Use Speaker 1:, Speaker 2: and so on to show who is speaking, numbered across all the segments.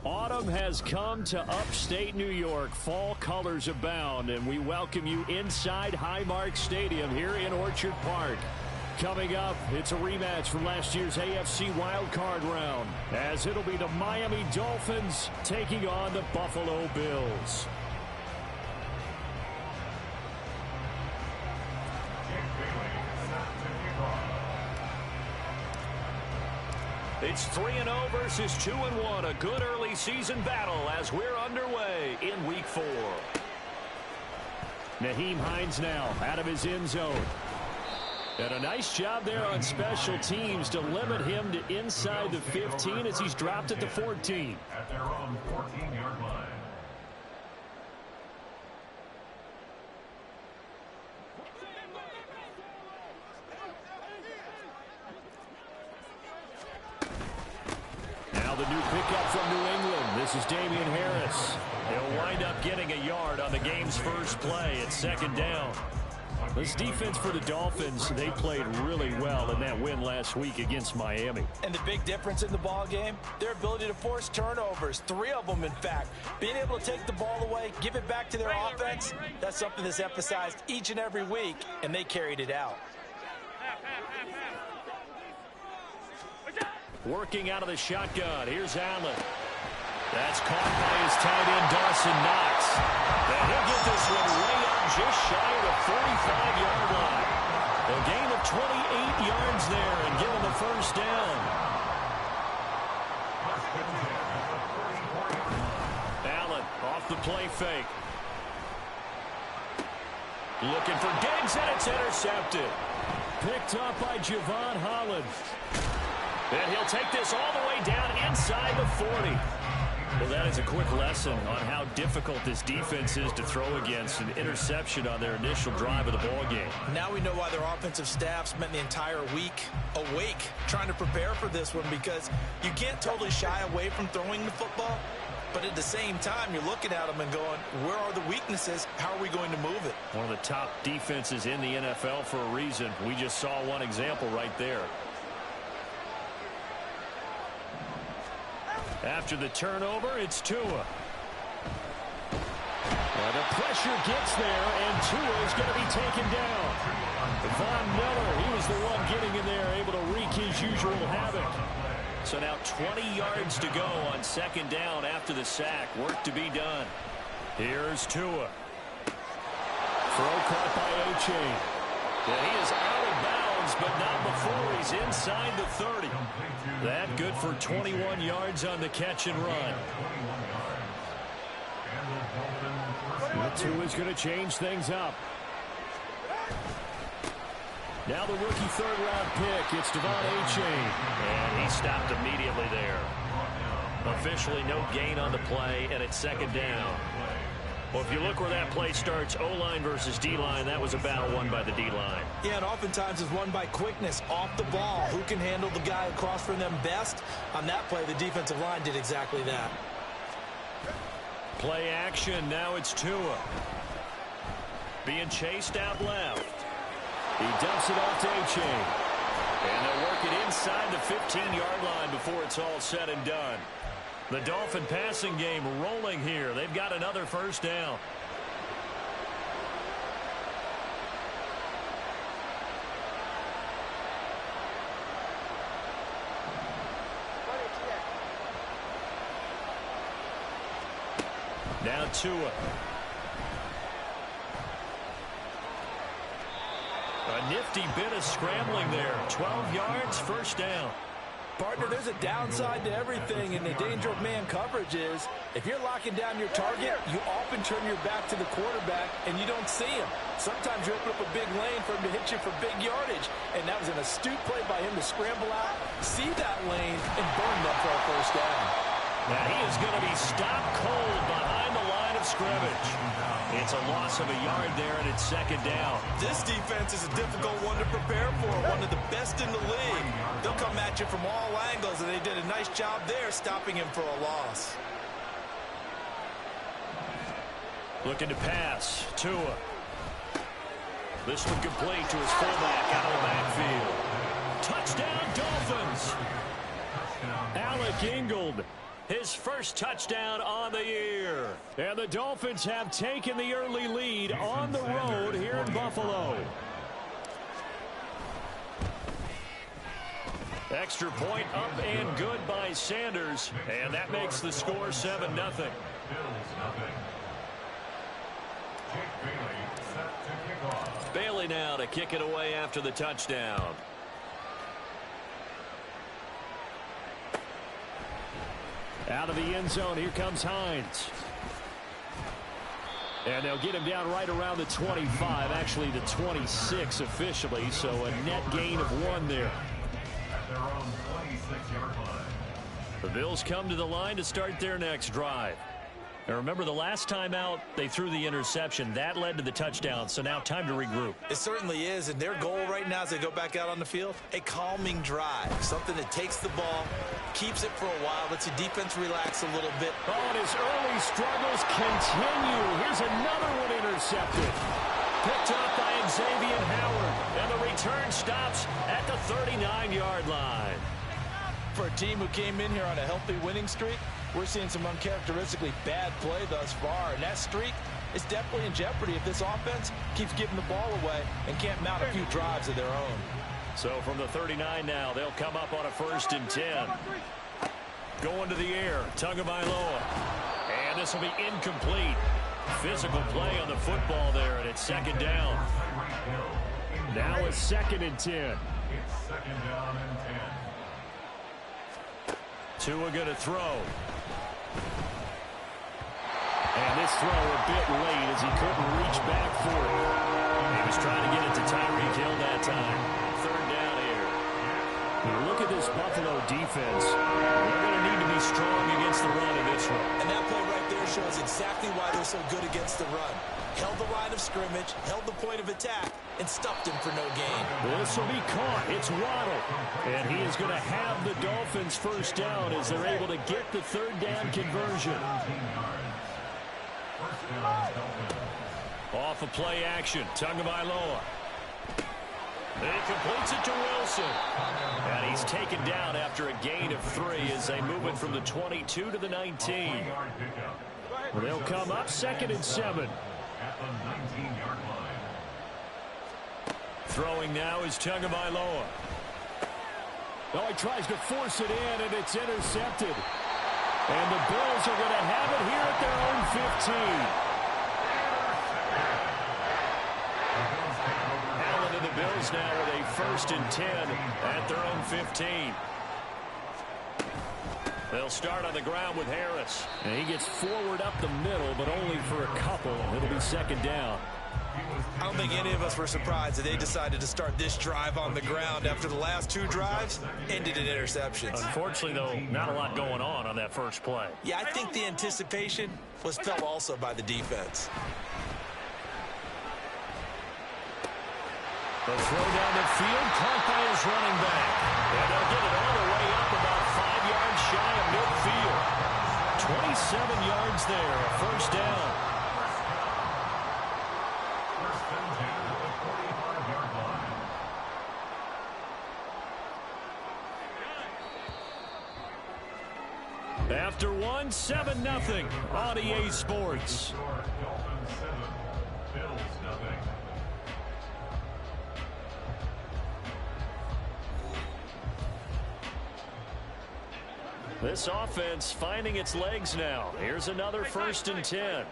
Speaker 1: Autumn has come to upstate New York. Fall colors abound, and we welcome you inside Highmark Stadium here in Orchard Park. Coming up, it's a rematch from last year's AFC wildcard round, as it'll be the Miami Dolphins taking on the Buffalo Bills. It's 3-0 versus 2-1. A good early season battle as we're underway in Week 4. Nyheim Hines now out of his end zone. And a nice job there on special teams to limit him to inside the 15 as he's dropped at the 14.
Speaker 2: At their own 14-yard line.
Speaker 1: Now the new pickup from New England. This is Damian Harris. He'll wind up getting a yard on the game's first play at second down. This defense for the Dolphins, they played really well in that win last week against Miami.
Speaker 3: And the big difference in the ball game, their ability to force turnovers, 3 of them in fact. Being able to take the ball away, give it back to their offense, that's something that's emphasized each and every week, and they carried it out.
Speaker 1: Working out of the shotgun, here's Allen. That's caught by his tight end, Dawson Knox. And he'll get this one way up just shy of the 45-yard line. A gain of 28 yards there and give him the first down. Allen off the play fake. Looking for Diggs, and it's intercepted. Picked up by Javon Holland. And he'll take this all the way down inside the 40. Well, that is a quick lesson on how difficult this defense is to throw against. An interception on their initial drive of the ball game.
Speaker 3: Now we know why their offensive staff spent the entire week awake trying to prepare for this one, because you can't totally shy away from throwing the football. But at the same time, you're looking at them and going, where are the weaknesses? How are we going to move it?
Speaker 1: One of the top defenses in the NFL for a reason. We just saw one example right there. After the turnover, it's Tua. The pressure gets there, and Tua is going to be taken down. Von Miller, he was the one getting in there, able to wreak his usual havoc. So now 20 yards to go on second down after the sack. Work to be done. Here's Tua. Throw caught by Achane. Yeah, he is out of bounds, but not before he's inside the 30. That good for 21 yards on the catch and run. Tua's going to change things up. Now the rookie third-round pick, it's Devon Achane. And he stopped immediately there. Officially no gain on the play, and it's second down. Well, if you look where that play starts, O-line versus D-line, that was a battle won by the D-line.
Speaker 3: Yeah, and oftentimes it's won by quickness off the ball. Who can handle the guy across from them best? On that play, the defensive line did exactly that.
Speaker 1: Play action, now it's Tua. Being chased out left. He dumps it off to Achane. And they'll work it inside the 15-yard line before it's all said and done. The Dolphin passing game rolling here. They've got another first down. Now Tua. A nifty bit of scrambling there. 12 yards, first down.
Speaker 3: Partner, there's a downside to everything, and the danger of man coverage is if you're locking down your target, you often turn your back to the quarterback and you don't see him. Sometimes you open up a big lane for him to hit you for big yardage, and that was an astute play by him to scramble out, see that lane, and burn them for a first down.
Speaker 1: Now he is going to be stopped cold behind the line of scrimmage. It's a loss of a yard there, and it's second down.
Speaker 3: This defense is a difficult one to prepare for, one of the best in the league. They'll come at you from all angles, and they did a nice job there stopping him for a loss.
Speaker 1: Looking to pass. Tua. This one complete to his fullback out of the backfield. Touchdown, Dolphins. Alec Ingold his first touchdown on the year. And the Dolphins have taken the early lead on the road here in Buffalo. Extra point up and good by Sanders. And that makes the score 7-0. Bailey now to kick it away after the touchdown. Out of the end zone, here comes Hines. And they'll get him down right around the 25, actually the 26 officially, so a net gain of 1 there.
Speaker 2: At their own 26-yard line.
Speaker 1: The Bills come to the line to start their next drive. And remember, the last time out, they threw the interception. That led to the touchdown, so now time to regroup.
Speaker 3: It certainly is, and their goal right now as they go back out on the field, a calming drive, something that takes the ball, keeps it for a while, lets the defense relax a little bit.
Speaker 1: Oh, and his early struggles continue. Here's another one intercepted. Picked up by Xavier Howard, and the return stops at the 39-yard line.
Speaker 3: For a team who came in here on a healthy winning streak, we're seeing some uncharacteristically bad play thus far, and that streak is definitely in jeopardy if this offense keeps giving the ball away and can't mount a few drives of their own.
Speaker 1: So from the 39 now, they'll come up on a 1st and 10. Going to the air, Tagovailoa. And this will be incomplete. Physical play on the football there, and it's 2nd down. Now it's 2nd and 10.
Speaker 2: It's 2nd down and 10.
Speaker 1: Tua going to throw. And this throw a bit late as he couldn't reach back for it. He was trying to get it to Tyreek Hill that time. 3rd down here. Now look at this Buffalo defense. They're going to need to be strong against the run in this one.
Speaker 3: And that play right there shows exactly why they're so good against the run. Held the line of scrimmage, held the point of attack, and stopped him for no gain.
Speaker 1: This will be caught. It's Waddle. And he is going to have the Dolphins 1st down as they're able to get the 3rd down conversion. Off of play action, Tagovailoa. He completes it to Wilson. And he's taken down after a gain of 3 as they move it from the 22 to the 19. Well, they'll come up 2nd and 7.
Speaker 2: At the 19-yard line.
Speaker 1: Throwing now is Tagovailoa. Oh, he tries to force it in, and it's intercepted. And the Bills are going to have it here at their own 15. Allen and the Bills now with a 1st and 10 at their own 15. They'll start on the ground with Harris. And he gets forward up the middle, but only for a couple. It'll be 2nd down.
Speaker 3: I don't think any of us were surprised that they decided to start this drive on the ground after the last 2 drives ended in interceptions.
Speaker 1: Unfortunately, though, not a lot going on that first play.
Speaker 3: Yeah, I think the anticipation was felt also by the defense.
Speaker 1: The throw down the field, caught by his running back. And they'll get it all the way up about 5 yards shy of midfield. 27 yards there, a 1st down. After 1, 7-0 on EA Sports.
Speaker 2: Dolphins 7, Bills nothing.
Speaker 1: This offense finding its legs now. Here's another 1st and 10.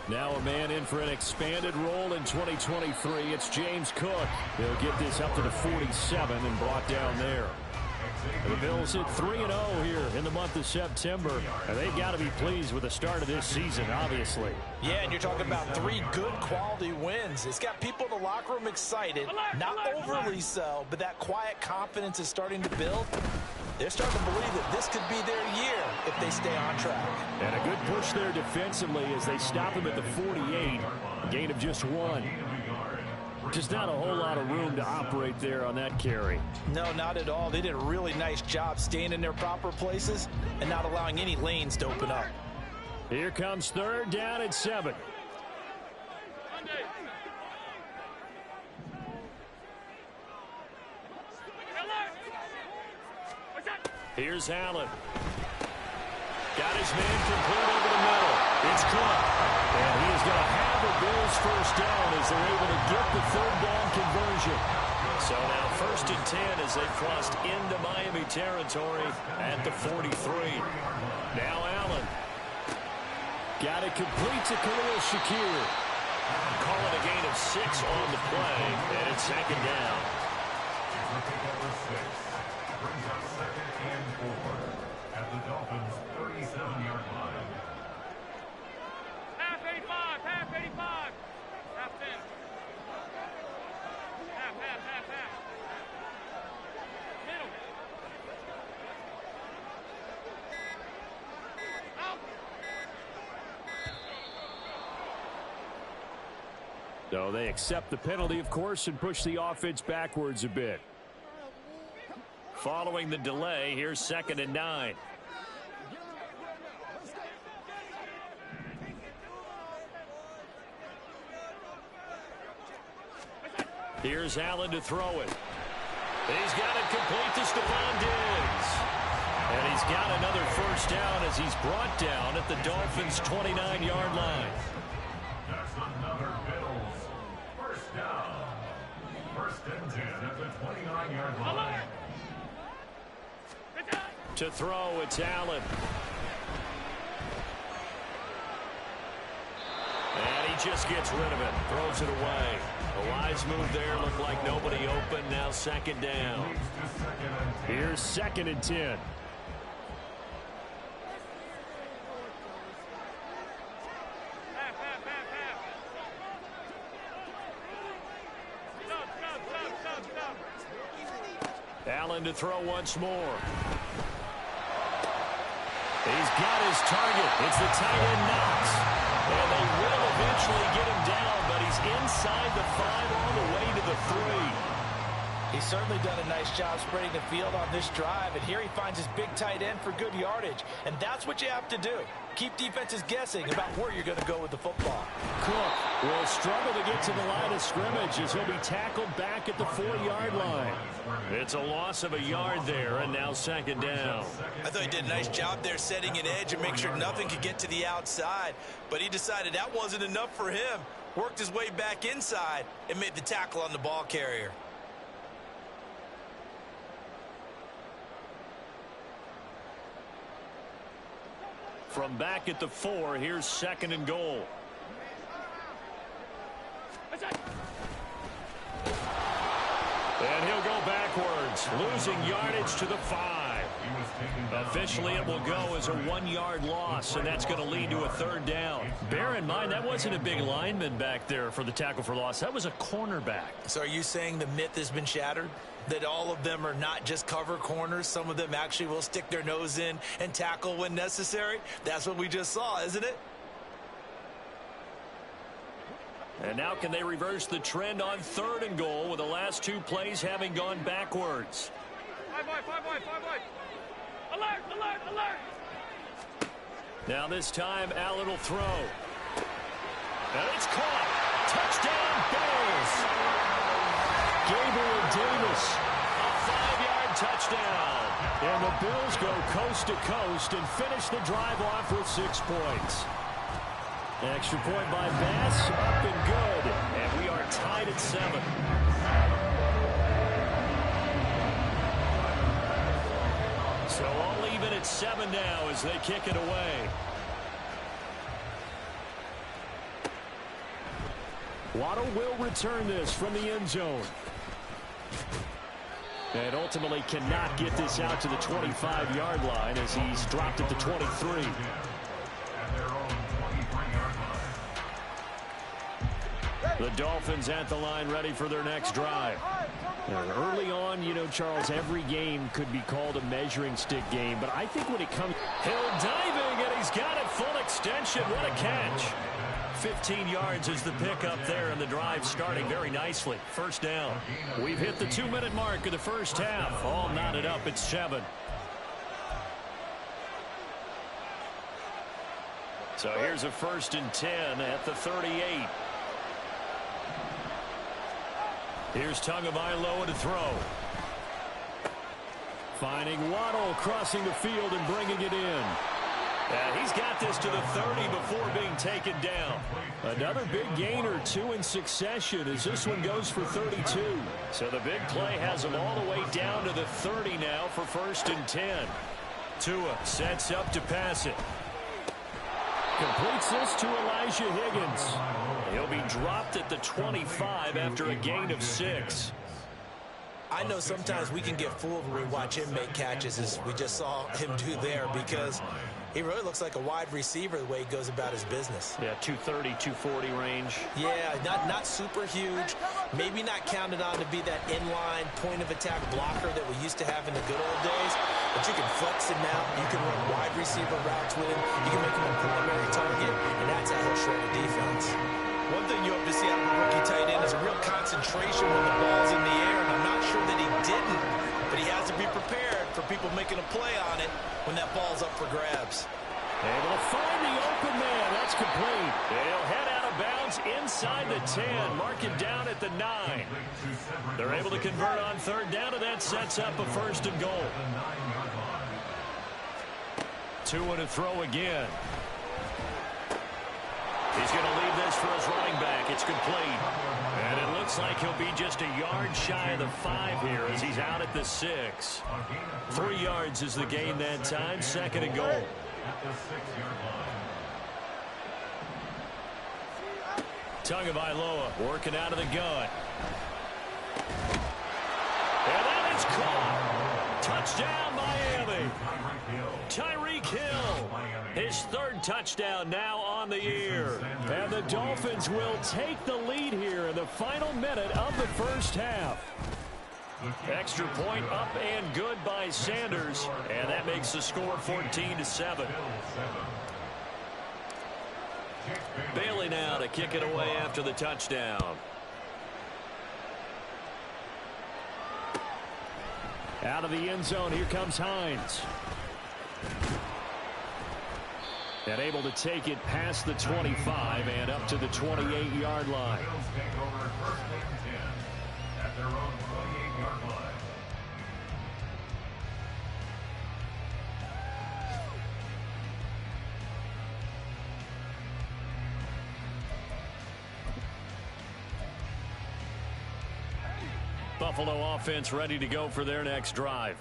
Speaker 1: Now a man in for an expanded role in 2023. It's James Cook. He'll get this up to the 47 and brought down there. The Bills hit 3-0 here in the month of September, and they've got to be pleased with the start of this season, obviously.
Speaker 3: Yeah, and you're talking about 3 good quality wins. It's got people in the locker room excited, not overly so, but that quiet confidence is starting to build. They're starting to believe that this could be their year if they stay on track.
Speaker 1: And a good push there defensively as they stop him at the 48, gain of just 1. Just not a whole lot of room to operate there on that carry.
Speaker 3: No, not at all. They did a really nice job staying in their proper places and not allowing any lanes to open up.
Speaker 1: Here comes 3rd down and 7. Here's Allen. Got his man complete over the middle. It's Cook. And he is going to have the Bills first down as they're able to get the third down conversion. So now 1st and 10 as they've crossed into Miami territory at the 43. Now Allen. Got it complete to Khalil Shakir. Call it a gain of 6 on the play, and it's 2nd down.
Speaker 2: Brings up 2nd and 4 at the Dolphins' 37-yard line.
Speaker 4: Half 85, half 85. Half 10. Half. Middle. Out.
Speaker 1: So they accept the penalty, of course, and push the offense backwards a bit. Following the delay, here's 2nd and 9. Here's Allen to throw it. He's got it complete to Stephon Diggs. And he's got another first down as he's brought down at the Dolphins' 29-yard line.
Speaker 2: That's another Bills first down. 1st and 10 at the 29-yard line.
Speaker 1: To throw, it's Allen. And he just gets rid of it. Throws it away. A wise move there. Looked like nobody open. Now 2nd down. Here's 2nd and 10. Allen to throw once more. He's got his target. It's the tight end Knox. And they will eventually get him down, but he's inside the 5 all the way to the 3.
Speaker 3: He's certainly done a nice job spreading the field on this drive, and here he finds his big tight end for good yardage. And that's what you have to do. Keep defenses guessing about where you're going to go with the football.
Speaker 1: Cook will struggle to get to the line of scrimmage as he'll be tackled back at the 4-yard line. It's a loss of a yard there, and now 2nd down.
Speaker 3: I thought he did a nice job there setting an edge and make sure nothing could get to the outside. But he decided that wasn't enough for him. Worked his way back inside and made the tackle on the ball carrier.
Speaker 1: From back at the 4, here's 2nd and goal. And he'll go backwards, losing yardage to the 5. Officially, it will go as a 1-yard loss, and that's going to lead to a 3rd down. Bear in mind, that wasn't a big lineman back there for the tackle for loss. That was a cornerback.
Speaker 3: So are you saying the myth has been shattered? That all of them are not just cover corners? Some of them actually will stick their nose in and tackle when necessary? That's what we just saw, isn't it?
Speaker 1: And now can they reverse the trend on 3rd and goal with the last 2 plays having gone backwards?
Speaker 4: 5 wide. Alert.
Speaker 1: Now this time Allen will throw. And it's caught. Touchdown Bills. Gabriel Davis, a 5-yard touchdown. And the Bills go coast to coast and finish the drive off with 6 points. Extra point by Bass, up and good. And we are tied at 7. So all even at 7 now as they kick it away. Waddle will return this from the end zone. And ultimately cannot get this out to the 25-yard line as he's dropped at the 23. The Dolphins at the line ready for their next drive. And early on, you know, Charles, every game could be called a measuring stick game. But I think when it comes, Hill diving, and he's got it full extension. What a catch. 15 yards is the pickup there, and the drive starting very nicely. First down. We've hit the 2-minute mark of the first half. All knotted up at 7. So here's a 1st and 10 at the 38. Here's Tagovailoa to throw. Finding Waddle crossing the field and bringing it in. He's got this to the 30 before being taken down. Another big gain or two in succession as this one goes for 32. So the big play has him all the way down to the 30 now for 1st and 10. Tua sets up to pass it. Completes this to Elijah Higgins. He'll be dropped at the 25 after a gain of 6.
Speaker 3: I know sometimes we can get fooled when we watch him make catches, as we just saw him do there, because he really looks like a wide receiver the way he goes about his business.
Speaker 1: Yeah, 230, 240 range.
Speaker 3: Yeah, not super huge. Maybe not counted on to be that inline point-of-attack blocker that we used to have in the good old days. But you can flex him out. You can run wide receiver routes with him. You can make him a primary target, and that's how he'll shred a defense. One thing you hope to see out of a rookie tight end is a real concentration when the ball's in the air, and I'm not sure that he didn't, but he has to be prepared for people making a play on it when that ball's up for grabs.
Speaker 1: Able to find the open man. That's complete. He'll head out of bounds inside the 10. Mark it down at the 9. They're able to convert on 3rd down, and that sets up a 1st and goal. Tua to throw again. He's going to leave this for his running back. It's complete. And it looks like he'll be just a yard shy of the 5 here as he's out at the 6. 3 yards is the gain that time. 2nd and goal. Tagovailoa working out of the gun. And that is caught. Touchdown, Miami. Tyreek Hill. His 3rd touchdown now on the year. And the Dolphins will take the lead here in the final minute of the 1st half. Extra point up and good by Sanders. And that makes the score 14-7. Bailey now to kick it away after the touchdown. Out of the end zone, here comes Hines. And able to take it past the 25 and up to the 28-yard line.
Speaker 2: At their own 28-yard line.
Speaker 1: Buffalo offense ready to go for their next drive.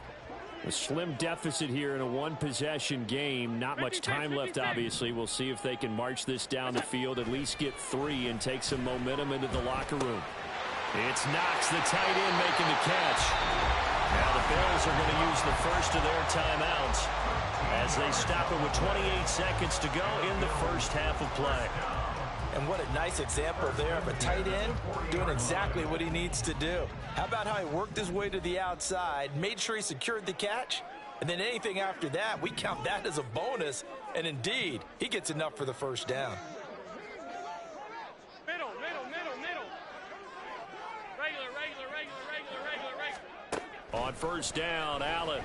Speaker 1: A slim deficit here in a one-possession game. Not much time left, obviously. We'll see if they can march this down the field, at least get 3 and take some momentum into the locker room. It's Knox, the tight end, making the catch. Now the Bills are going to use the first of their timeouts as they stop it with 28 seconds to go in the 1st half of play.
Speaker 3: And what a nice example there of a tight end doing exactly what he needs to do. How about how he worked his way to the outside, made sure he secured the catch, and then anything after that, we count that as a bonus. And indeed, he gets enough for the 1st down.
Speaker 4: Middle. Regular.
Speaker 1: On 1st down, Allen.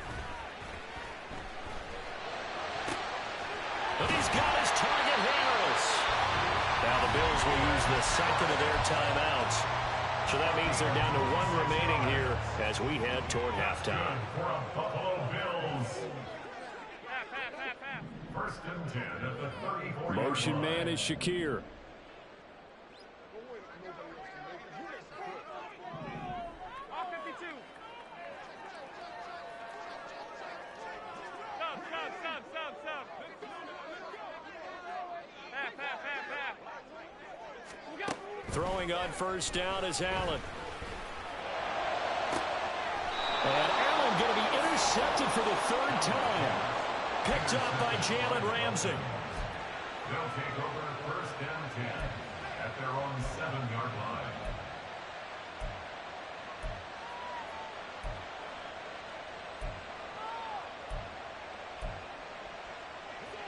Speaker 1: But he's got his target, Harris. Now the Bills will use the 2nd of their timeouts. So that means they're down to 1 remaining here as we head toward halftime.
Speaker 2: For Buffalo Bills.
Speaker 4: Half.
Speaker 2: 1st and 10 at the 34.
Speaker 1: Motion man is Shakir.
Speaker 4: All 52. Sub. Half.
Speaker 1: Throwing on 1st down is Allen. And Allen going to be intercepted for the 3rd time. Picked up by Jalen Ramsey.
Speaker 2: They'll take over 1st and 10 at their own 7-yard line.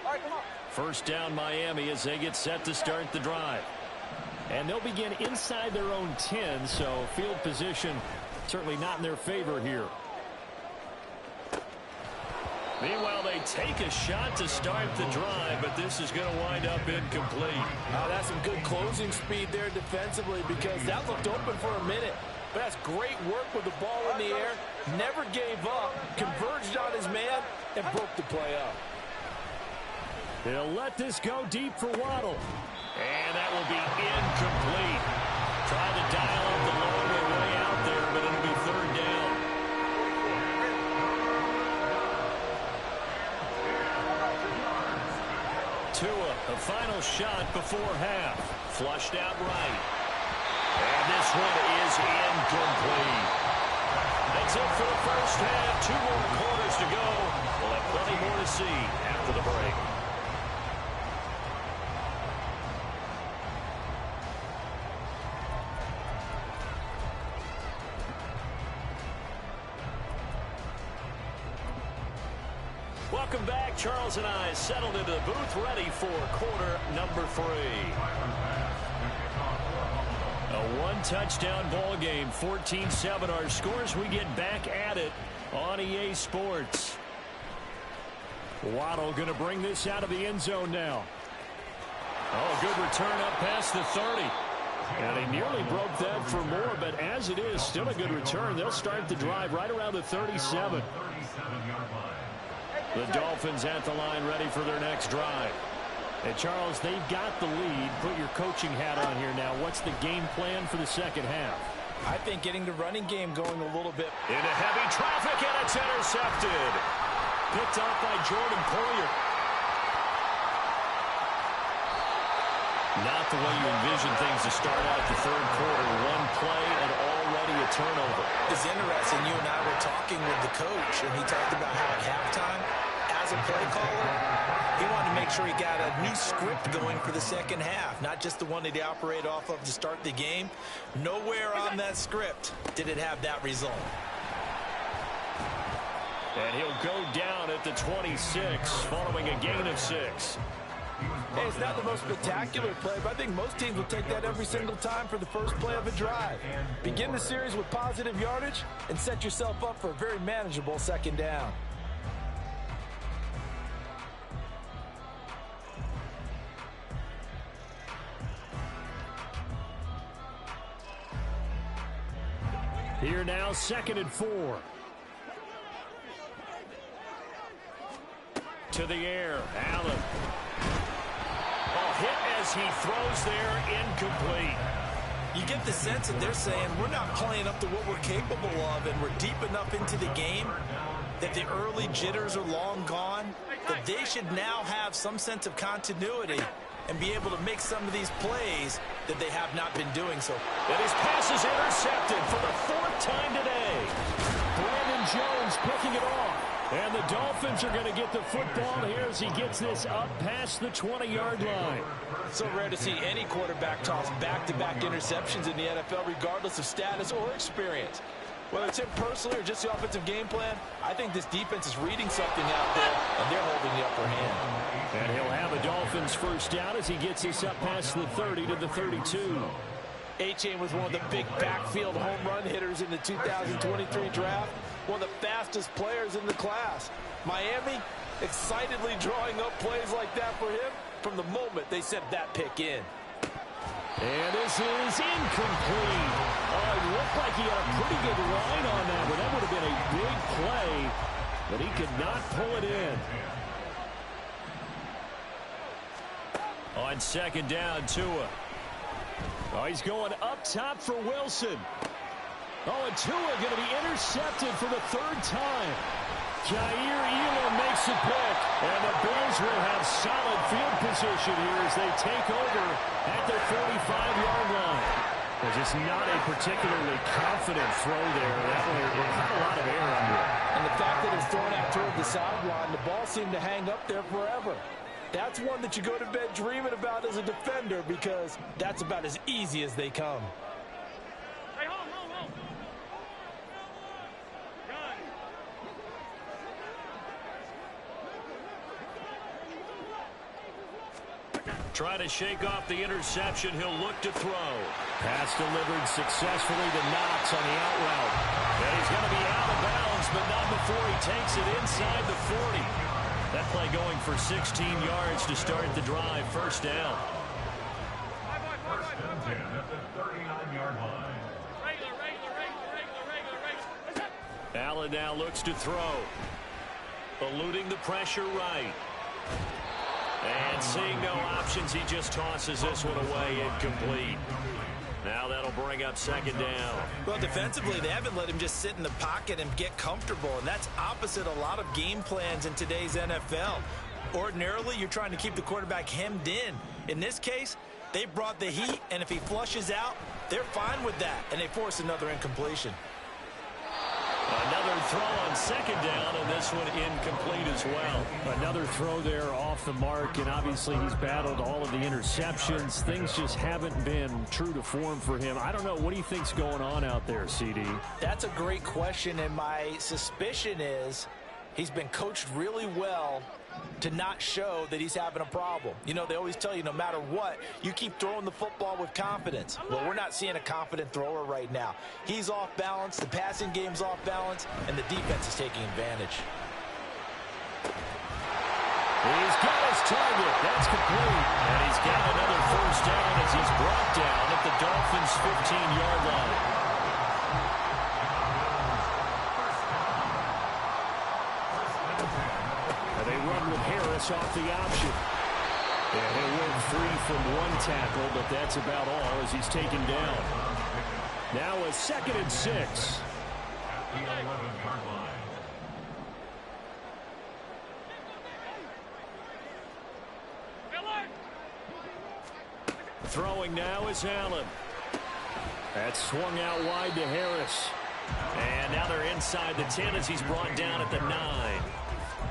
Speaker 4: All right, come on.
Speaker 1: 1st down Miami as they get set to start the drive. And they'll begin inside their own 10, so field position certainly not in their favor here. Meanwhile, they take a shot to start the drive, but this is going to wind up incomplete.
Speaker 3: That's some good closing speed there defensively, because that looked open for a minute. But that's great work with the ball in the air. Never gave up, converged on his man, and broke the play up.
Speaker 1: They'll let this go deep for Waddle. And that will be incomplete. Try to dial up the long way out there, but it'll be third down. Tua, the final shot before half. Flushed out right. And this one is incomplete. That's it for the first half. 2 more quarters to go. We'll have plenty more to see after the break. Welcome back. Charles and I settled into the booth, ready for quarter number 3. A one-touchdown ball game, 14-7 our scores. We get back at it on EA Sports. Waddle going to bring this out of the end zone now. Oh, good return up past the 30. And he nearly broke that for more, but as it is, still a good return. They'll start the drive right around the 37. The Dolphins at the line, ready for their next drive. And Charles, they've got the lead. Put your coaching hat on here now. What's the game plan for the second half?
Speaker 3: I think getting the running game going a little bit.
Speaker 1: Into heavy traffic, and it's intercepted. Picked off by Jordan Poyer. Not the way you envision things to start out the third quarter. One play and already a turnover.
Speaker 3: It's interesting. You and I were talking with the coach, and he talked about how at halftime, as a play caller, he wanted to make sure he got a new script going for the second half, not just the one that he operated off of to start the game. Nowhere on that script did it have that result.
Speaker 1: And he'll go down at the 26 following a gain of 6.
Speaker 3: Hey, it's not the most spectacular play, but I think most teams will take that every single time for the first play of a drive. Begin the series with positive yardage and set yourself up for a very manageable second down.
Speaker 1: Here now, 2nd and 4. To the air, Allen. Hit as he throws there, incomplete.
Speaker 3: You get the sense that they're saying we're not playing up to what we're capable of, and we're deep enough into the game that the early jitters are long gone, that they should now have some sense of continuity and be able to make some of these plays that they have not been doing so.
Speaker 1: And his pass is intercepted for the 4th time today. Brandon Jones picking it off. And the Dolphins are going to get the football here as he gets this up past the 20-yard line.
Speaker 3: So rare to see any quarterback toss back-to-back interceptions in the NFL, regardless of status or experience. Whether it's him personally or just the offensive game plan, I think this defense is reading something out there, and they're holding the upper hand.
Speaker 1: And he'll have a Dolphins first down as he gets this up past the 30 to the 32.
Speaker 3: Achane was one of the big backfield home run hitters in the 2023 draft. One of the fastest players in the class. Miami excitedly drawing up plays like that for him from the moment they sent that pick in.
Speaker 1: And this is incomplete. Oh, it looked like he had a pretty good line on that, but that would have been a big play, but he could not pull it in. On 2nd down, Tua. Oh, he's going up top for Wilson. Oh, and Tua going to be intercepted for the 3rd time. Jair Elam makes a pick, and the Bills will have solid field position here as they take over at their 45-yard line. It's just not a particularly confident throw there. That one had a lot of air under it.
Speaker 3: And the fact that it was thrown out toward the sideline, the ball seemed to hang up there forever. That's one that you go to bed dreaming about as a defender because that's about as easy as they come.
Speaker 4: Hey, hold.
Speaker 1: Try to shake off the interception. He'll look to throw. Pass delivered successfully to Knox on the out route. And he's going to be out of bounds, but not before he takes it inside the 40. That play going for 16 yards to start the drive. First down.
Speaker 2: First and 10 at the 39-yard line.
Speaker 4: Regular.
Speaker 1: Allen now looks to throw. Eluding the pressure right. And seeing no options, he just tosses this one away, incomplete. Now that'll bring up second down.
Speaker 3: Well, defensively, they haven't let him just sit in the pocket and get comfortable, and that's opposite a lot of game plans in today's NFL. Ordinarily, you're trying to keep the quarterback hemmed in. In this case, they brought the heat, and if he flushes out, they're fine with that, and they force another incompletion.
Speaker 1: Another throw on second down, and this one incomplete as well.
Speaker 5: Another throw there off the mark, and obviously he's battled all of the interceptions. Things just haven't been true to form for him. I don't know. What do you think's going on out there, CD?
Speaker 3: That's a great question, and my suspicion is he's been coached really well to not show that he's having a problem. You know, they always tell you no matter what, you keep throwing the football with confidence. Well, we're not seeing a confident thrower right now. He's off balance, the passing game's off balance, and the defense is taking advantage.
Speaker 1: He's got his target. That's complete. And he's got another first down as he's brought down at the Dolphins' 15-yard line. They run with Harris off the option. And he'll work free from one tackle, but that's about all as he's taken down. Now a 2nd and 6. Throwing now is Allen. That's swung out wide to Harris. And now they're inside the 10 as he's brought down at the 9.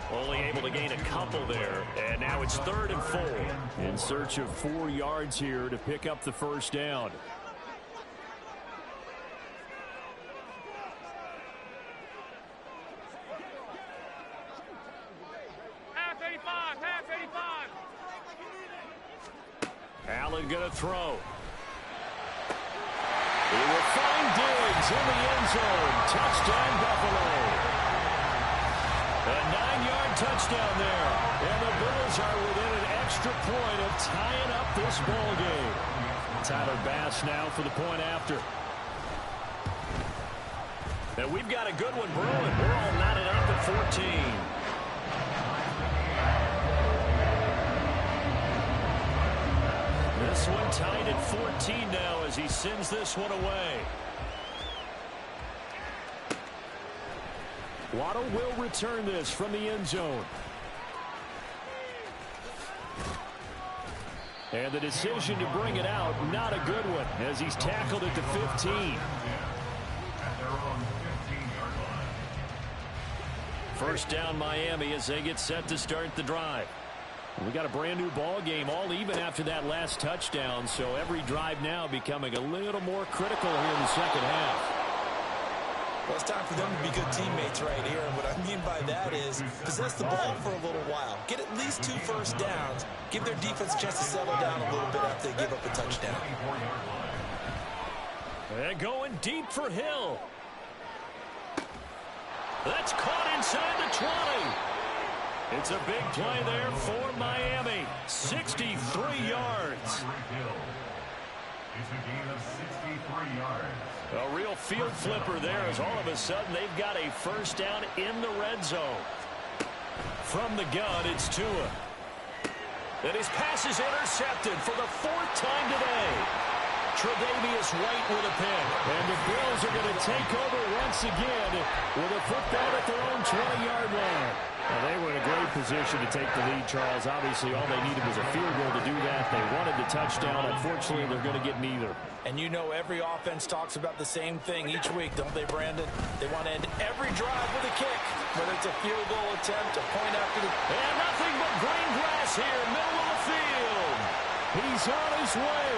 Speaker 1: Only able to gain a couple there. And now it's 3rd and 4.
Speaker 5: In search of 4 yards here to pick up the first down.
Speaker 4: Half 85, half 85.
Speaker 1: Allen going to throw. He will find Diggs in the end zone. Touchdown, Buffalo. A 9-yard touchdown there. And the Bills are within an extra point of tying up this ball game.
Speaker 5: Tyler Bass now for the point after.
Speaker 1: And we've got a good one brewing. We're all knotted up at 14. This one tied at 14 now as he sends this one away.
Speaker 5: Waddle will return this from the end zone. And the decision to bring it out, not a good one, as he's tackled at the 15.
Speaker 1: First down Miami as they get set to start the drive.
Speaker 5: We got a brand new ball game, all even after that last touchdown, so every drive now becoming a little more critical here in the second half.
Speaker 3: Well, it's time for them to be good teammates right here. And what I mean by that is possess the ball for a little while. Get at least 2 first downs. Give their defense a chance to settle down a little bit after they give up a touchdown.
Speaker 1: They're going deep for Hill. That's caught inside the 20. It's a big play there for Miami. 63 yards.
Speaker 2: It's a gain of 63 yards.
Speaker 1: A real field flipper there as all of a sudden they've got a first down in the red zone. From the gun, it's Tua. And his pass is intercepted for the 4th time today. Tre'Davious White with a pick.
Speaker 5: And the Bills are going to take over once again with a football at their own 20-yard line. Well, they were in a great position to take the lead, Charles. Obviously, all they needed was a field goal to do that. They wanted the touchdown. Unfortunately, they're going to get neither.
Speaker 3: And you know every offense talks about the same thing each week, don't they, Brandon? They want to end every drive with a kick, whether it's a field goal attempt, a point after the...
Speaker 1: And nothing but green grass here, middle of the field.
Speaker 5: He's on his way.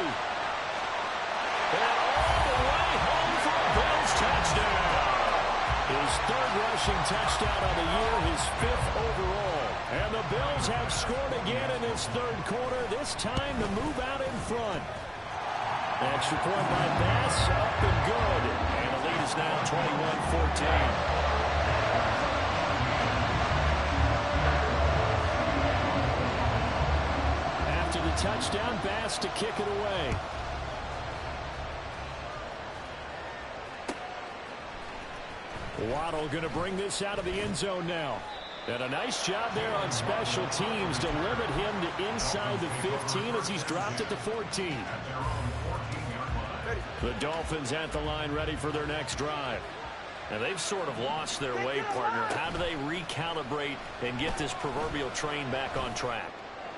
Speaker 1: And all the way home for a Bills touchdown.
Speaker 5: His 3rd rushing touchdown of the year, his 5th overall.
Speaker 1: And the Bills have scored again in this 3rd quarter, this time to move out in front.
Speaker 5: Extra point by Bass, up and good.
Speaker 1: And the lead is now 21-14.
Speaker 5: After the touchdown, Bass to kick it away. Waddle going to bring this out of the end zone now. And a nice job there on special teams to limit him to inside the 15 as he's dropped at the 14. The Dolphins at the line ready for their next drive.
Speaker 1: Now they've sort of lost their way, partner. How do they recalibrate and get this proverbial train back on track?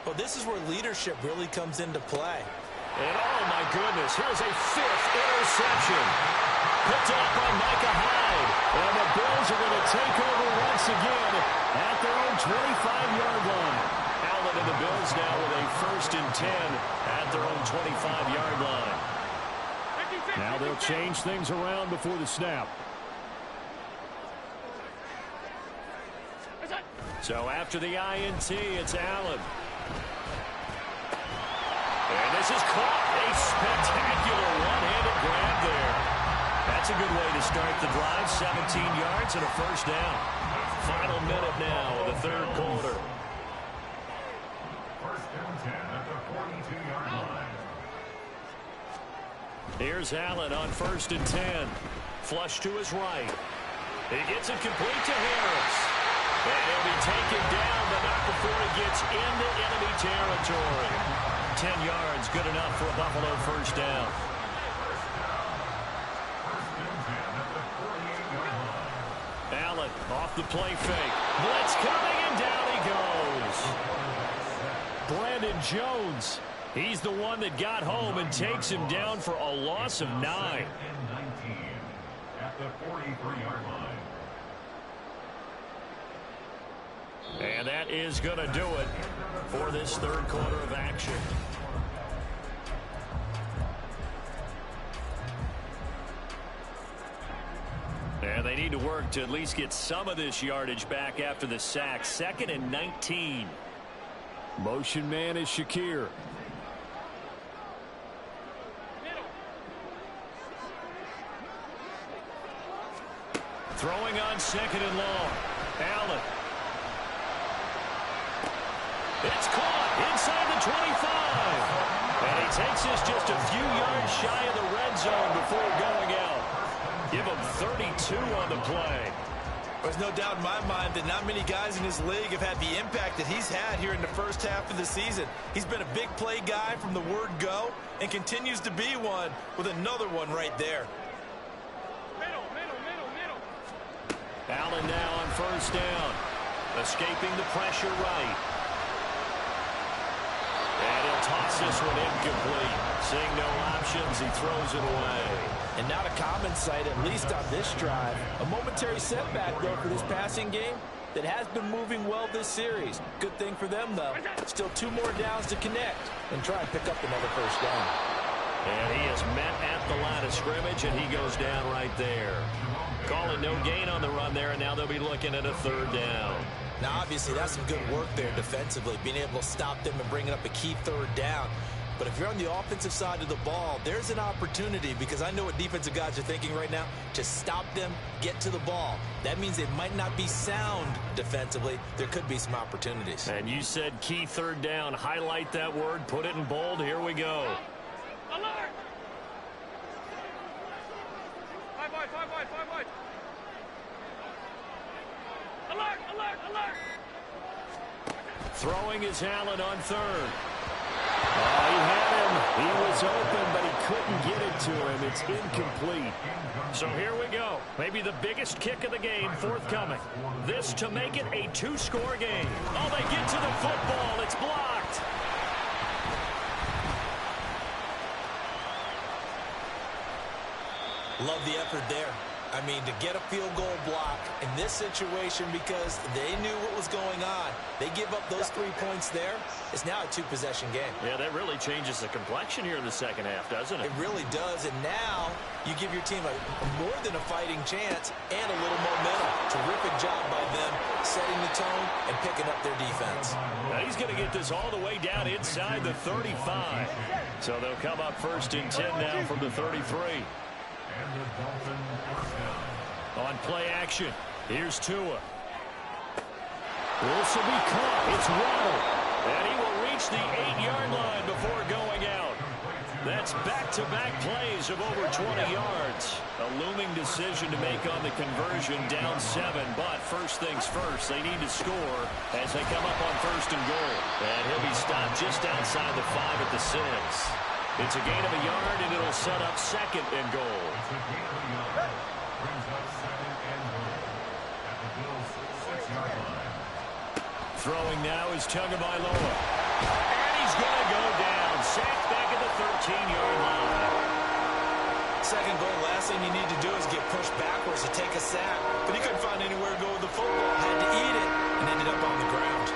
Speaker 3: Well, this is where leadership really comes into play.
Speaker 1: And oh my goodness, here's a 5th interception. Picked up by Micah Hyde.
Speaker 5: And the Bills are going to take over once again at their own 25-yard line.
Speaker 1: Allen and the Bills now with a 1st and 10 at their own 25-yard line.
Speaker 5: Now they'll change things around before the snap.
Speaker 1: So after the INT, it's Allen. And this is caught. A spectacular one-handed grab there. That's a good way to start the drive. 17 yards and a 1st down. Final minute now of the 3rd quarter.
Speaker 2: 1st and 10 at the 42-yard line.
Speaker 1: Here's Allen on 1st and 10. Flush to his right. He gets it complete to Harris. And he'll be taken down, but not before he gets into enemy territory. 10 yards, good enough for a Buffalo 1st down. Allen off the play fake. Blitz coming, and down he goes.
Speaker 5: Brandon Jones. He's the one that got home and takes him down for a loss of 9.
Speaker 2: 19 at the 43-yard line.
Speaker 1: And that is going to do it for this 3rd quarter of action. And they need to work to at least get some of this yardage back after the sack. 2nd and 19.
Speaker 5: Motion man is Shakir.
Speaker 1: Throwing on 2nd and long. Allen. It's caught inside the 25. And he takes this just a few yards shy of the red zone before going out. Give him 32 on the play.
Speaker 3: There's no doubt in my mind that not many guys in this league have had the impact that he's had here in the 1st half of the season. He's been a big play guy from the word go and continues to be one with another one right there.
Speaker 4: Middle.
Speaker 1: Allen now on 1st down. Escaping the pressure right. And he'll toss this one incomplete. Seeing no options, he throws it away.
Speaker 3: And not a common sight, at least on this drive. A momentary setback, though, for this passing game that has been moving well this series. Good thing for them, though. Still 2 more downs to connect and try and pick up another 1st down.
Speaker 1: And he is met at the line of scrimmage, and he goes down right there. Calling no gain on the run there, and now they'll be looking at a 3rd down.
Speaker 3: Now, obviously, that's some good work there defensively, being able to stop them and bringing up a key 3rd down. But if you're on the offensive side of the ball, there's an opportunity, because I know what defensive guys are thinking right now, to stop them, get to the ball. That means they might not be sound defensively. There could be some opportunities.
Speaker 1: And you said key 3rd down. Highlight that word. Put it in bold. Here we go.
Speaker 4: Alert! 5 wide. Alert!
Speaker 1: Throwing is Allen on 3rd.
Speaker 5: He had him. He was open, but he couldn't get it to him. It's incomplete.
Speaker 1: So here we go. Maybe the biggest kick of the game forthcoming. This to make it a 2-score game. Oh, they get to the football. It's blocked.
Speaker 3: Love the effort there. I mean, to get a field goal block in this situation because they knew what was going on. They give up those 3 points there. It's now a 2-possession game.
Speaker 1: Yeah, that really changes the complexion here in the 2nd half, doesn't it?
Speaker 3: It really does. And now you give your team a more than a fighting chance and a little momentum. Terrific job by them setting the tone and picking up their defense.
Speaker 1: Now he's going to get this all the way down inside the 35. So they'll come up 1st and 10 now from the 33.
Speaker 2: And the Dolphins 1st down.
Speaker 1: On play action, here's Tua.
Speaker 5: This will be caught. It's Waddle.
Speaker 1: And he will reach the 8-yard line before going out.
Speaker 2: Complete to
Speaker 1: That's back-to-back plays of over 20 yards. A looming decision to make on the conversion, down 7. But first things first, they need to score as they come up on 1st and goal. And he'll be stopped just outside the 5 at the 6. It's a gain of a yard, and it'll set up 2nd and goal. Throwing now is Tagovailoa. And he's going to go down. Sacked back at the 13-yard line.
Speaker 3: 2nd goal, last thing you need to do is get pushed backwards to take a sack. But he couldn't find anywhere to go with the football. Had to eat it and ended up on the ground.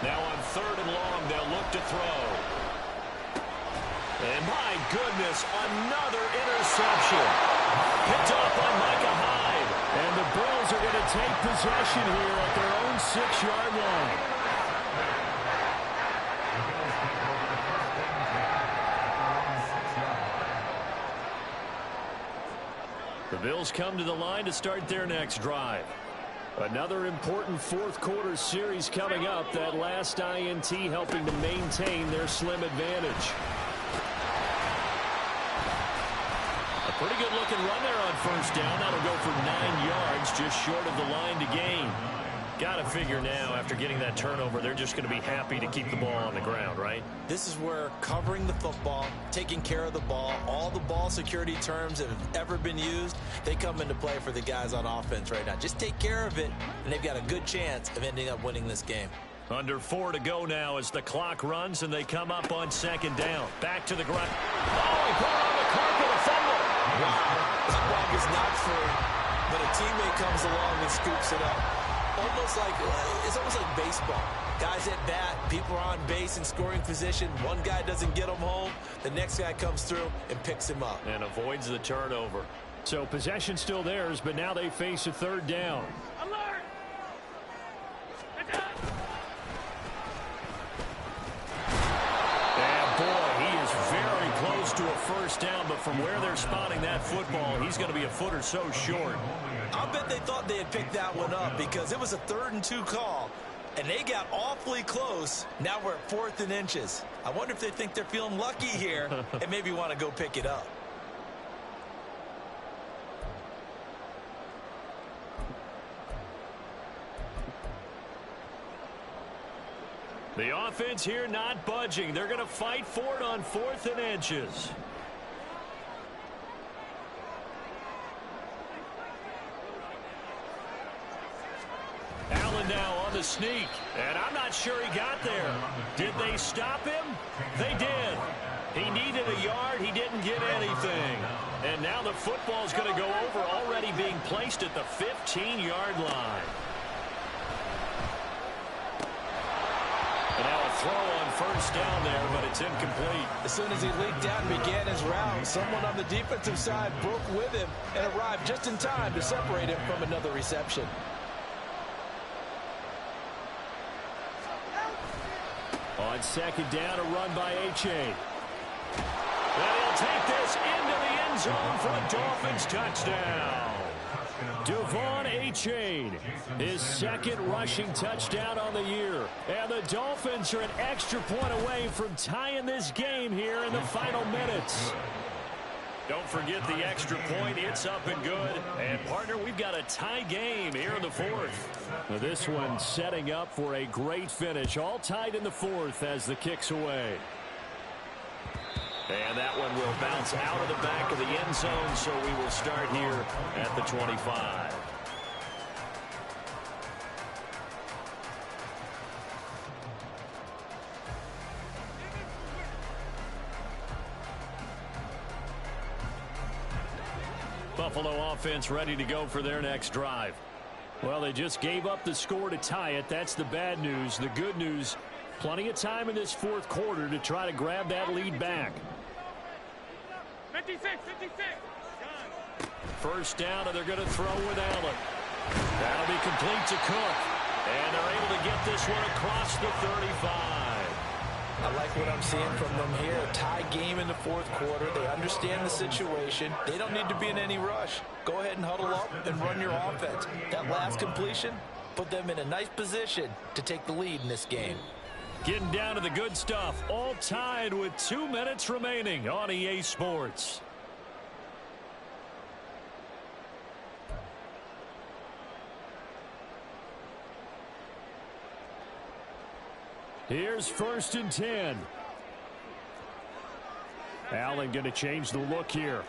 Speaker 1: Now on 3rd and long, they'll look to throw. And my goodness, another interception. Picked off by Micah Hyde.
Speaker 5: And the Bills are going to take possession here at their own 6-yard line. The Bills come to the line to start their next drive. Another important 4th quarter series coming up. That last INT helping to maintain their slim advantage. Pretty good looking run there on 1st down. That'll go for 9 yards, just short of the line to gain. Got to figure now, after getting that turnover, they're just going to be happy to keep the ball on the ground, right?
Speaker 3: This is where covering the football, taking care of the ball, all the ball security terms that have ever been used, they come into play for the guys on offense right now. Just take care of it, and they've got a good chance of ending up winning this game.
Speaker 1: Under 4 to go now as the clock runs, and they come up on 2nd down. Back to the ground. Oh, he put it on the carpet, a fumble.
Speaker 3: Wow, that ball is not free, but a teammate comes along and scoops it up. It's almost like baseball. Guys at bat, people are on base in scoring position. One guy doesn't get him home, the next guy comes through and picks him up.
Speaker 1: And avoids the turnover.
Speaker 5: So possession still theirs, but now they face a 3rd down.
Speaker 4: Alert!
Speaker 1: Very close to a 1st down, but from where they're spotting that football, he's going to be a foot or so short.
Speaker 3: I'll bet they thought they had picked that one up because it was a 3rd and 2 call, and they got awfully close. Now we're at 4th and inches. I wonder if they think they're feeling lucky here and maybe want to go pick it up.
Speaker 1: The offense here not budging. They're going to fight for it on 4th and inches. Allen now on the sneak. And I'm not sure he got there. Did they stop him? They did. He needed a yard. He didn't get anything. And now the football's going to go over, already being placed at the 15-yard line. And now a throw on 1st down there, but it's incomplete.
Speaker 3: As soon as he leaked out and began his round, someone on the defensive side broke with him and arrived just in time to separate him from another reception.
Speaker 5: On 2nd down, a run by Achane.
Speaker 1: And he'll take this into the end zone for a Dolphins touchdown.
Speaker 5: Devon Achane, his 2nd rushing touchdown on the year. And the Dolphins are an extra point away from tying this game here in the final minutes.
Speaker 1: Don't forget the extra point. It's up and good. And, partner, we've got a tie game here in the 4th.
Speaker 5: Now this one setting up for a great finish. All tied in the 4th as the kick's away.
Speaker 1: And that one will bounce out of the back of the end zone, so we will start here at the 25. Buffalo offense ready to go for their next drive.
Speaker 5: Well, they just gave up the score to tie it. That's the bad news. The good news, plenty of time in this 4th quarter to try to grab that lead back.
Speaker 4: 56.
Speaker 1: 1st down, and they're going to throw with Allen. That'll be complete to Cook. And they're able to get this one across the 35.
Speaker 3: I like what I'm seeing from them here. A tie game in the 4th quarter. They understand the situation. They don't need to be in any rush. Go ahead and huddle up and run your offense. That last completion put them in a nice position to take the lead in this game.
Speaker 1: Getting down to the good stuff. All tied with 2 minutes remaining on EA Sports. Here's 1st and 10. Allen going to change the look here.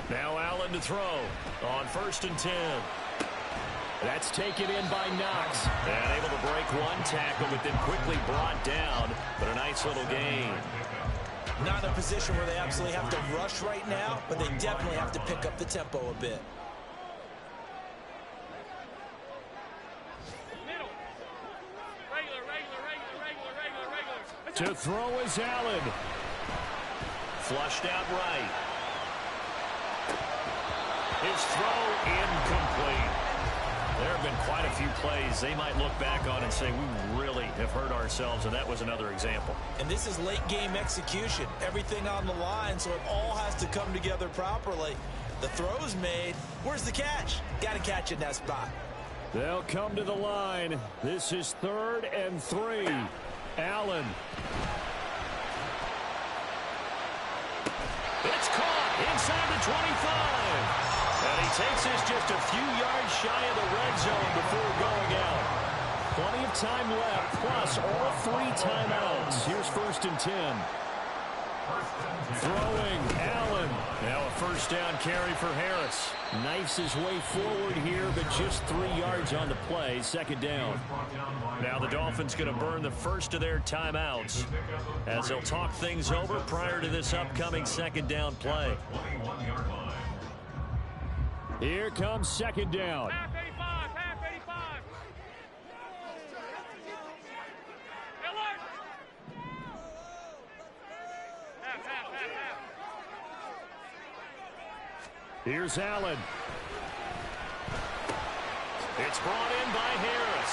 Speaker 1: Now Allen to throw on 1st and 10. That's taken in by Knox. And able to break one tackle, but then quickly brought down. But a nice little gain.
Speaker 3: Not in a position where they absolutely have to rush right now, but they definitely have to pick up the tempo a bit.
Speaker 1: To throw is Allen. Flushed out right. His throw incomplete. There have been quite a few plays they might look back on and say, we really have hurt ourselves, and that was another example.
Speaker 3: And this is late game execution. Everything on the line, so it all has to come together properly. The throw's made. Where's the catch? Got to catch in that spot.
Speaker 1: They'll come to the line. This is 3rd and 3. Allen. It's caught inside the 25. And he takes this just a few yards shy of the red zone before going out. Plenty of time left, plus all 3 timeouts. Here's 1st and 10. Throwing, Allen. Now a 1st down carry for Harris. Knifes his way forward here, but just 3 yards on the play. 2nd down. Now the Dolphins going to burn the first of their timeouts as they'll talk things over prior to this upcoming 2nd down play. Here comes 2nd down.
Speaker 4: Half 85, half 85. Alert! Half.
Speaker 1: Here's Allen. It's brought in by Harris.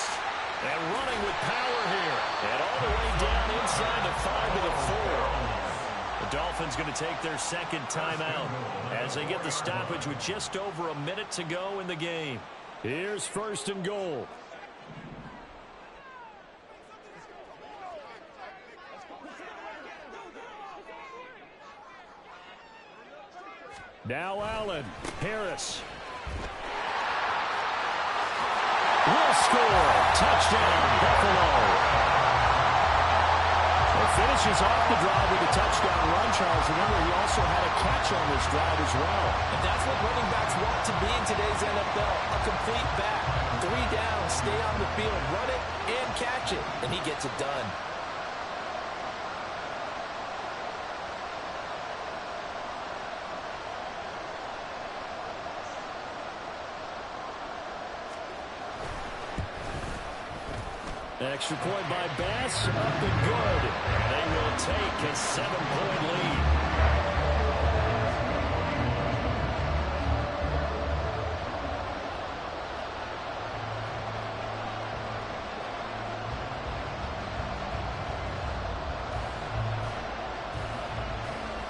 Speaker 1: And running with power here. And all the way down inside the 5 to the 4. The Dolphins going to take their 2nd timeout as they get the stoppage with just over a minute to go in the game. Here's 1st and goal. Now Allen. Harris. Will score. Touchdown, Buffalo. Finishes off the drive with a touchdown run, Charles. Remember, he also had a catch on this drive as well.
Speaker 3: And that's what running backs want to be in today's NFL. A complete back. 3 down, stay on the field, run it, and catch it. And he gets it done.
Speaker 1: Extra point by Bass, up and good. They will take a 7-point lead.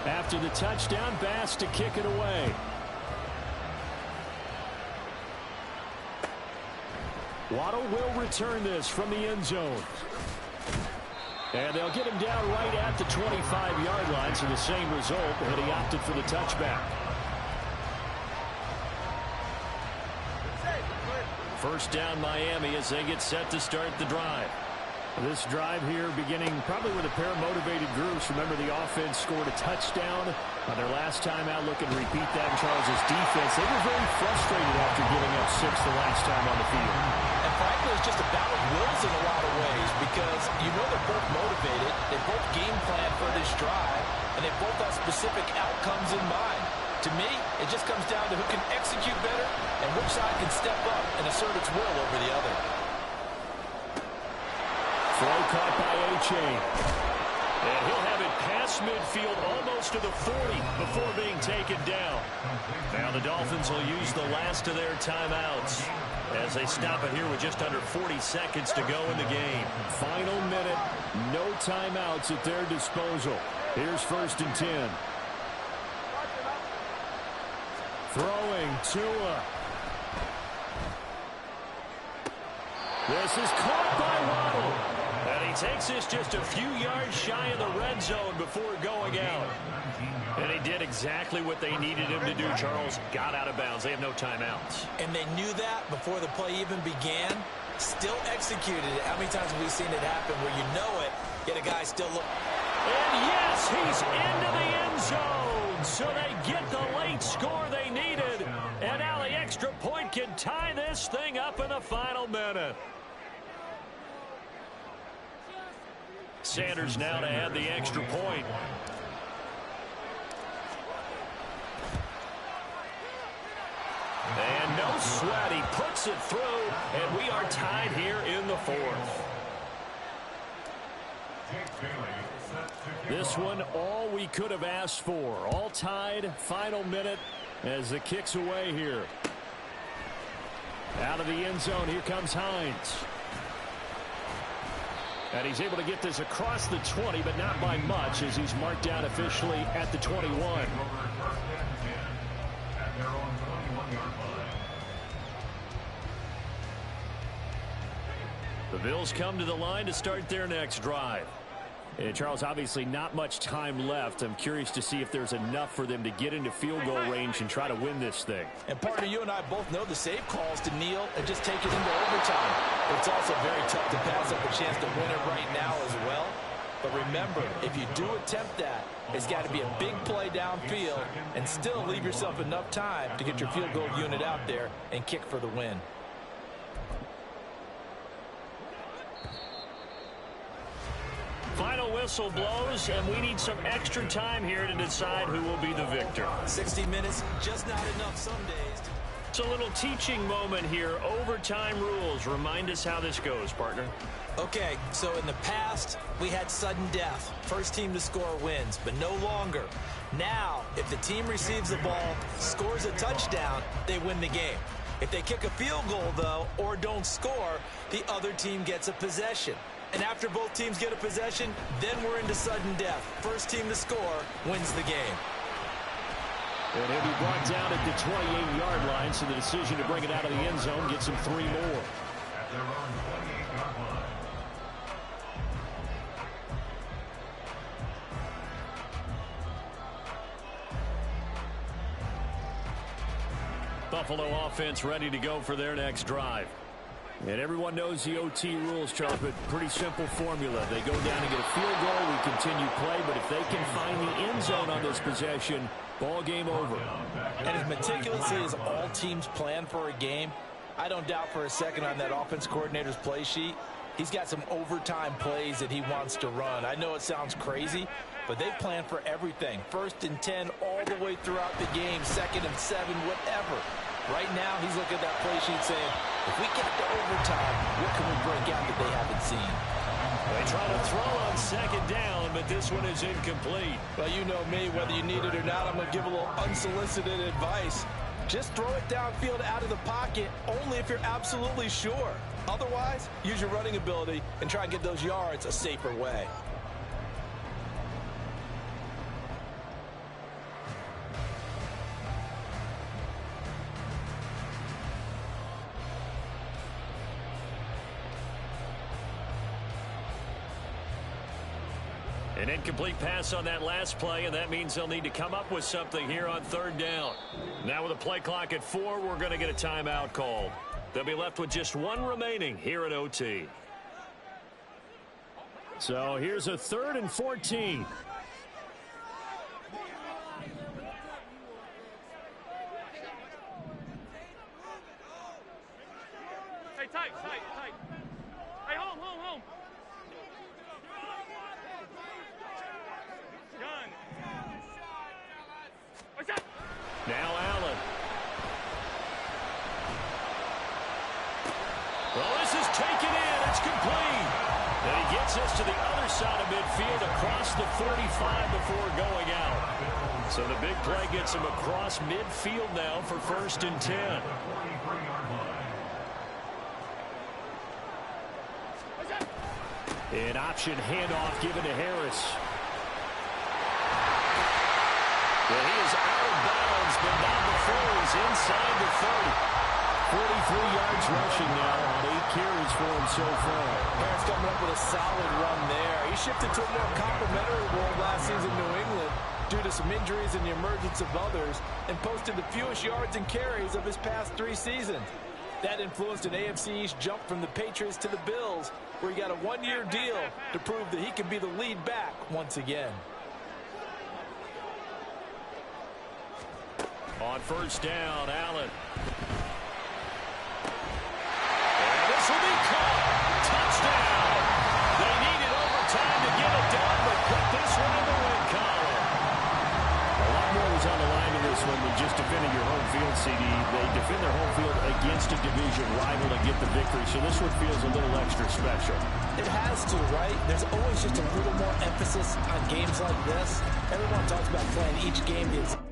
Speaker 1: After the touchdown, Bass to kick it away. Waddle will return this from the end zone. And they'll get him down right at the 25-yard line, so the same result, but he opted for the touchback. 1st down Miami as they get set to start the drive. This drive here beginning probably with a pair of motivated groups. Remember, the offense scored a touchdown on their last time out. Looking to repeat that in Charles's defense. They were very frustrated after giving up 6 the last time on the field.
Speaker 3: And frankly, it's just a battle of wills in a lot of ways because you know they're both motivated. They both game plan for this drive, and they both have specific outcomes in mind. To me, it just comes down to who can execute better and which side can step up and assert its will over the other.
Speaker 1: Throw caught by A-Chain. And he'll have it past midfield, almost to the 40, before being taken down. Now the Dolphins will use the last of their timeouts as they stop it here with just under 40 seconds to go in the game.
Speaker 5: Final minute, no timeouts at their disposal. Here's 1st and 10. Throwing Tua. This is caught by Waddle.
Speaker 1: And he takes this just a few yards shy of the red zone before going out. And he did exactly what they needed him to do, Charles. Got out of bounds. They have no timeouts.
Speaker 3: And they knew that before the play even began. Still executed it. How many times have we seen it happen where you know it, yet a guy still look.
Speaker 1: And yes, he's into the end zone. So they get the late score they needed. And now the extra point can tie this thing up in the final minute. Sanders now to add the extra point. And no sweat. He puts it through, and we are tied here in the 4th.
Speaker 5: This one, all we could have asked for. All tied, final minute as the kick's away here. Out of the end zone, here comes Hines. And he's able to get this across the 20, but not by much, as he's marked down officially at the 21.
Speaker 1: The Bills come to the line to start their next drive.
Speaker 5: And Charles, obviously not much time left. I'm curious to see if there's enough for them to get into field goal range and try to win this thing.
Speaker 3: And partner, you and I both know the save calls to kneel and just take it into overtime. But it's also very tough to pass up a chance to win it right now as well. But remember, if you do attempt that, it's got to be a big play downfield and still leave yourself enough time to get your field goal unit out there and kick for the win.
Speaker 1: Final whistle blows, and we need some extra time here to decide who will be the victor.
Speaker 3: 60 minutes, just not enough some days.
Speaker 1: It's a little teaching moment here. Overtime rules. Remind us how this goes, partner.
Speaker 3: Okay, so in the past, we had sudden death. First team to score wins, but no longer. Now, if the team receives the ball, scores a touchdown, they win the game. If they kick a field goal, though, or don't score, the other team gets a possession. And after both teams get a possession, then we're into sudden death. First team to score wins the game.
Speaker 5: And he'll be brought down at the 28-yard line, so the decision to bring it out of the end zone gets him 3 more.
Speaker 2: At their own 28-yard line.
Speaker 1: Buffalo offense ready to go for their next drive.
Speaker 5: And everyone knows the OT rules, Charles, but pretty simple formula. They go down and get a field goal, we continue play, but if they can find the end zone on this possession, ball game over.
Speaker 3: And as meticulously as all teams plan for a game, I don't doubt for a second on that offense coordinator's play sheet, he's got some overtime plays that he wants to run. I know it sounds crazy, but they plan for everything. 1st and 10 all the way throughout the game, 2nd and 7, whatever. Right now, he's looking at that play sheet saying, if we get to overtime, what can we break out that they haven't seen?
Speaker 1: They try to throw on 2nd down, but this one is incomplete.
Speaker 3: Well, you know me, whether you need it or not, I'm going to give a little unsolicited advice. Just throw it downfield out of the pocket only if you're absolutely sure. Otherwise, use your running ability and try and get those yards a safer way.
Speaker 1: An incomplete pass on that last play, and that means they'll need to come up with something here on 3rd down. Now with a play clock at 4, we're going to get a timeout called. They'll be left with just 1 remaining here at OT.
Speaker 5: So here's a 3rd and 14.
Speaker 4: Hey, tight. Hey, home. Gun. What's that?
Speaker 1: Now Allen. Well, this is taken in. It's complete. And he gets us to the other side of midfield across the 35 before going out. So the big play gets him across midfield now for 1st and 10. An option handoff given to Harris. Well, he is out of bounds, but not before he's inside the 30. 43 yards rushing now on 8 carries for him so far.
Speaker 3: Harris coming up with a solid run there. He shifted to a more complimentary role last season in New England due to some injuries and the emergence of others, and posted the fewest yards and carries of his past 3 seasons. That influenced an AFC East jump from the Patriots to the Bills, where he got a 1-year deal to prove that he can be the lead back once again.
Speaker 1: On 1st down, Allen. And this will be caught. Touchdown. They needed overtime to get it done, but put this one in the win column. A lot more was on the line in this one than just defending your home field, CD. They defend their home field against a division rival to get the victory, so this one feels a little extra special.
Speaker 3: It has to, right? There's always just a little more emphasis on games like this. Everyone talks about playing each game the